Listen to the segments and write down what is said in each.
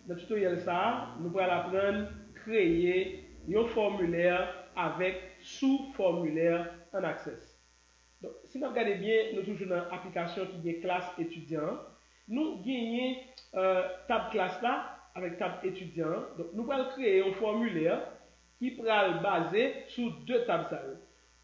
dans le tutoriel ça, nous allons apprendre à créer un formulaire avec sous-formulaire en Access. Donc, si vous regardez bien, nous toujours dans l'application qui est classe étudiant. Nous gagnons tab classe là avec tab étudiant. Donc, nous allons créer un formulaire qui pourra basé sur deux tabs.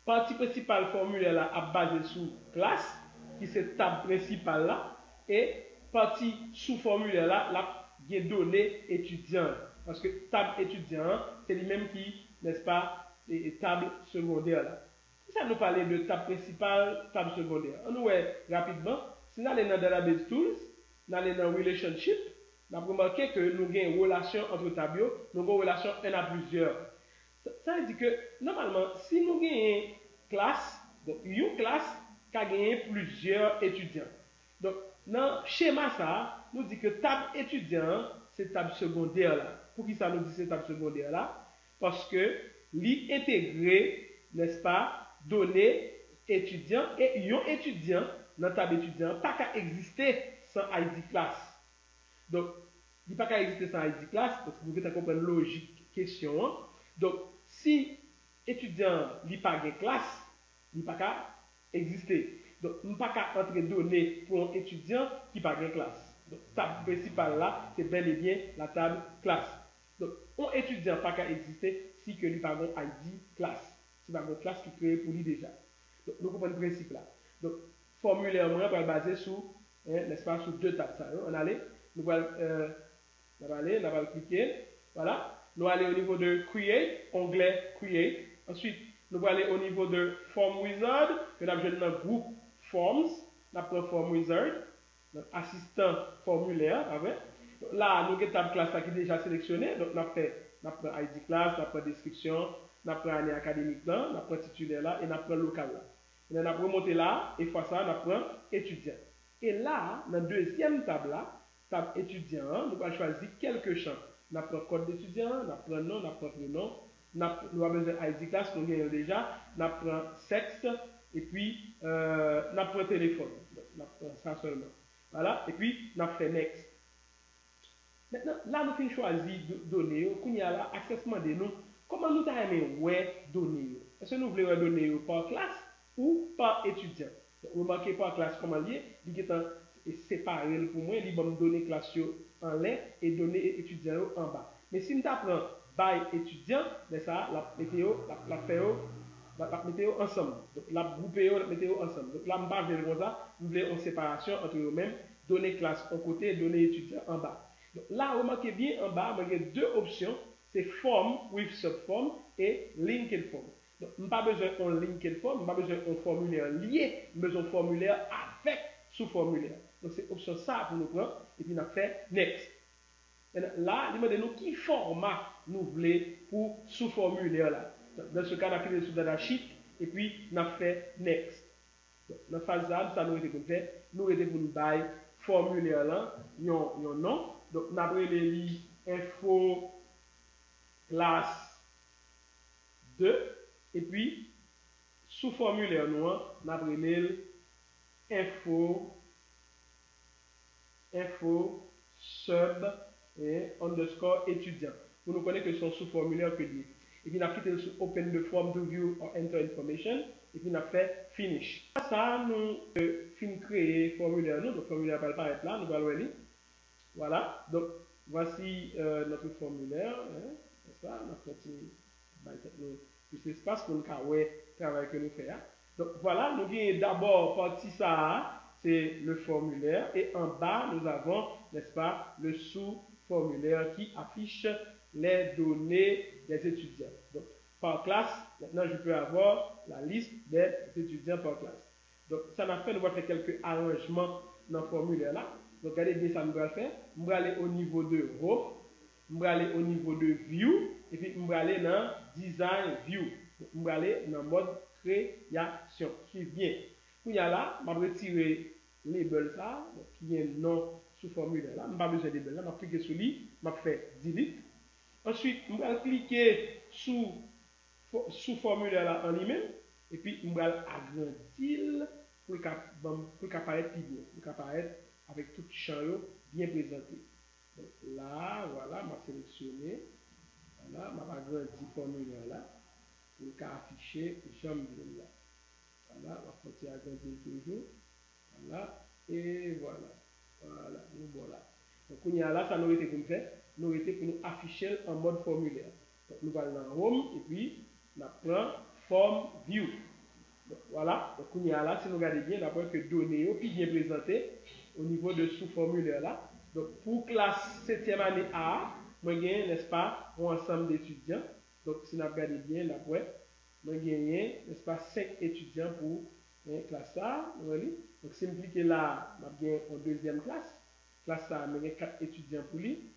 Partie principale formulaire là a basé sur classe, qui c'est tab principale là, et partie sous-formulaire là, la données étudiant. Parce que tab étudiant, c'est lui-même qui, n'est-ce pas, et table secondaire là. Si ça nous parle de table principale, table secondaire. On nous voit rapidement, si nous allons dans Database Tools, nous allons dans Relationship, nous avons remarqué que nous avons une relation entre tableaux, nous avons une relation un à plusieurs. Ça veut dire que normalement, si nous avons une classe, donc une classe qui a gagné plusieurs étudiants. Donc, dans le schéma, ça, nous dit que table étudiant, c'est table secondaire là. Pour qui ça nous dit c'est table secondaire là? Parce que l'intégrer, n'est-ce pas, données étudiant et un étudiant dans table étudiant pas qu'à exister sans ID class. Donc, il pas qu'à exister sans ID class parce que vous devez comprendre logique question. Donc, si étudiant n'a pas de classe, il pas qu'à exister. Donc, nous pas qu'à entrer données pour un étudiant qui n'a pas de classe. Donc, table principale là, c'est bel et bien la table classe. Donc, un étudiant n'a pas qu'à exister si que lui pas de ID classe. C'est pas une classe qui est créée pour lui déjà. Donc, nous comprenons le principe là. Donc, formulaire moi va baser sur, n'est-ce pas, sur deux tables. On allait, nous allons cliquer, voilà. Nous allons aller au niveau de Create, onglet Create. Ensuite, nous allons aller au niveau de Form Wizard, que nous avons dans groupe Forms, nous avons Form Wizard, assistant formulaire, avec. Là, nous avons une table classe qui est déjà sélectionnée, donc nous avons ID class, nous avons description, nous avons année académique là, nous avons titulaire là, et nous avons local là. Nous avons remonté là, et fois ça, nous avons étudiant. Et là, dans la deuxième table là, table étudiant, nous allons choisir quelques champs. Nous avons code d'étudiant, nous avons nom, nous avons prénom, nous avons besoin ID class, nous avons déjà, nous avons sexe, et puis nous avons téléphone. Donc, nous avons ça seulement. Voilà, et puis nous avons fait next. Maintenant, là, nous avons choisi données, qu'on y a là, accessement des noms. Comment nous avons aimé données? Est-ce que nous voulons donner par classe ou par étudiant? Donc, remarquez par classe comment lié, il est séparé pour moi, il va me donner classe en l'air et donner étudiant en bas. Mais si nous apprenons by étudiant, mais ça, la météo, la météo ensemble. Donc, la groupée, la météo ensemble. Donc, là, je ne vais pas comme ça, nous voulons une séparation entre eux-mêmes, donner classe en côté et donner étudiant en bas. Donc, là, remarquez bien en bas, il y a deux options, c'est form with subform et linked form. Donc, je n'ai pas besoin d'un linked form, je n'ai pas besoin d'un formulaire lié, je besoin d'un formulaire avec sous-formulaire. Donc, c'est option ça pour nous prendre, et puis on a fait next. Là, demandez-nous qui format nous voulons pour sous-formulaire là. Dans ce cas, on a cliqué sur Data Sheet, et puis on a fait next. Donc, dans la phase là, ça nous était pour faire, nous était pour nous bailler formulaire là, yon nom. Donc, on a pris les info classe 2, et puis, sous formulaire nous, on a pris les info sub et underscore étudiant. Vous nous connaissez que son sous formulaire que lié. Et puis, on a cliqué sur Open the form to view or enter information, et puis on a fait Finish. Ça, nous fin créer formulaire nous, donc formulaire va apparaître là, nous allons aller. Voilà, donc voici notre formulaire. Hein, c'est ça, on a continué plus d'espace pour nous travail que nous faisons. Donc voilà, nous avons d'abord partie ça, c'est le formulaire, et en bas nous avons, n'est-ce pas, le sous-formulaire qui affiche les données des étudiants. Donc par classe, maintenant je peux avoir la liste des étudiants par classe. Donc ça m'a fait, nous allons faire quelques arrangements dans le formulaire là. Donc, regardez bien ça, nous allons faire. Nous allons aller au niveau de Home, nous allons aller au niveau de View, et puis nous allons aller dans Design View. Nous allons aller dans mode création. Suivez bien. Puis là, je vais retirer les label ça, qui est nom sous formulaire là. Je n'ai pas besoin de label là. Je vais cliquer sur lui, je vais faire Delete. Ensuite, je vais cliquer sous formulaire là en lui-même, et puis je vais agrandir pour qu'il apparaisse plus bien, pour qu'il apparaisse avec tout champ bien présenté. Donc là, voilà, m'a sélectionné. Voilà, m'a agrandi formulaire là. Pour afficher j'aime là. Voilà, on va continuer à agrandir toujours. Voilà, et voilà. Voilà, nous voilà. Donc, on y a là, ça nous été pour nous faire. Nous été pour nous afficher en mode formulaire. Donc, nous allons dans Home et puis, on prend Form View. Donc, voilà, donc on y a là, si nous regardez bien, d'abord que données qui bien présentées au niveau de sous-formulaire là. Donc, pour classe 7e année A, moi, j'ai, n'est-ce pas, un ensemble d'étudiants. Donc, si nous regardez bien, d'après, moi, j'ai, n'est-ce pas, 5 étudiants pour classe A. Donc, si je clique là, je vais en deuxième classe. Classe A, je 4 étudiants pour lui.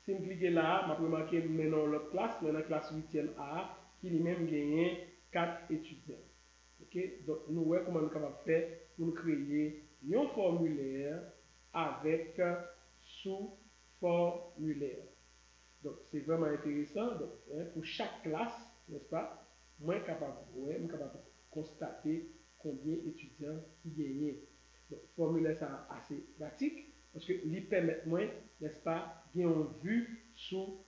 Si je clique là, je vais marquer maintenant l'autre classe, maintenant classe 8e A, qui lui-même gagne 4 étudiants. Ok, donc nous voyons comment nous sommes capables de faire pour créer un formulaire avec sous-formulaire. Donc c'est vraiment intéressant. Donc, pour chaque classe, n'est-ce pas, moi capable, capable de constater combien d'étudiants qui gagnent. Donc formulaire ça assez pratique parce que lui permet moi, n'est-ce pas, bien en vue sous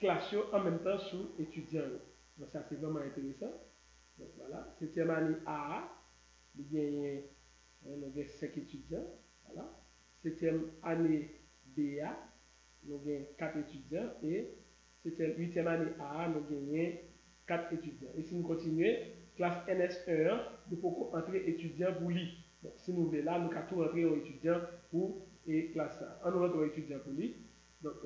classe en même temps sous étudiants. Donc ça c'est vraiment intéressant. Donc voilà, 7e année A, il y a 5 étudiants. Voilà. 7e année BA, nous avons 4 étudiants. Et 8e année A, nous avons 4 étudiants. Et si nous continuons, classe NS1, nous pouvons entrer étudiants pour lui. Donc si nous voulons là, nous pouvons tout entrer en étudiant pour et classe A. On rentre en étudiant pour lui. Donc,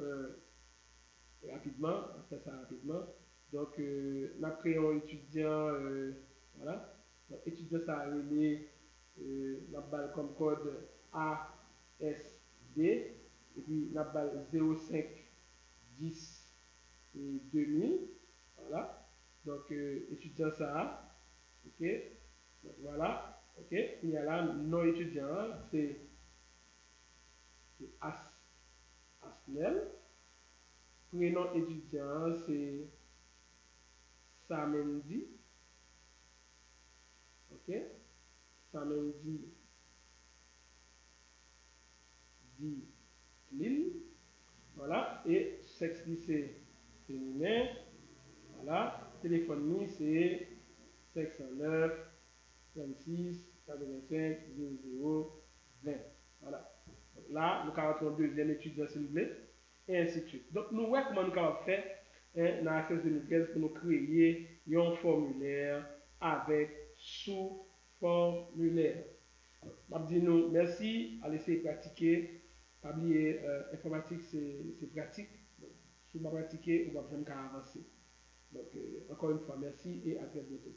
rapidement, on fait ça rapidement. Donc, nous avons créé un étudiant, voilà. Donc, étudiant, ça a relé la balle comme code ASD, et puis la balle 05 10 et 2000, voilà. Donc, étudiant, ça, ok. Donc, voilà, ok. Il y a là, non étudiant, c'est ASNEL. Prénom étudiant, c'est Samendi. Ok? Samendi dit Lille. Voilà. Et sexe lycée féminin. Voilà. Téléphone c'est 509 36 85 00 20. Voilà. Donc là, nous avons un deuxième étudiant, s'il vous plaît. Et ainsi de suite. Donc, nous voyons comment nous avons fait dans Access 2013 pour nous créer un formulaire avec sous-formulaire. Je dis nous merci, à laisser pratiquer. Pas oublier, informatique c'est pratique. Donc, si vous pratiquez, on va vraiment avancer. Donc, encore une fois, merci et à très bientôt.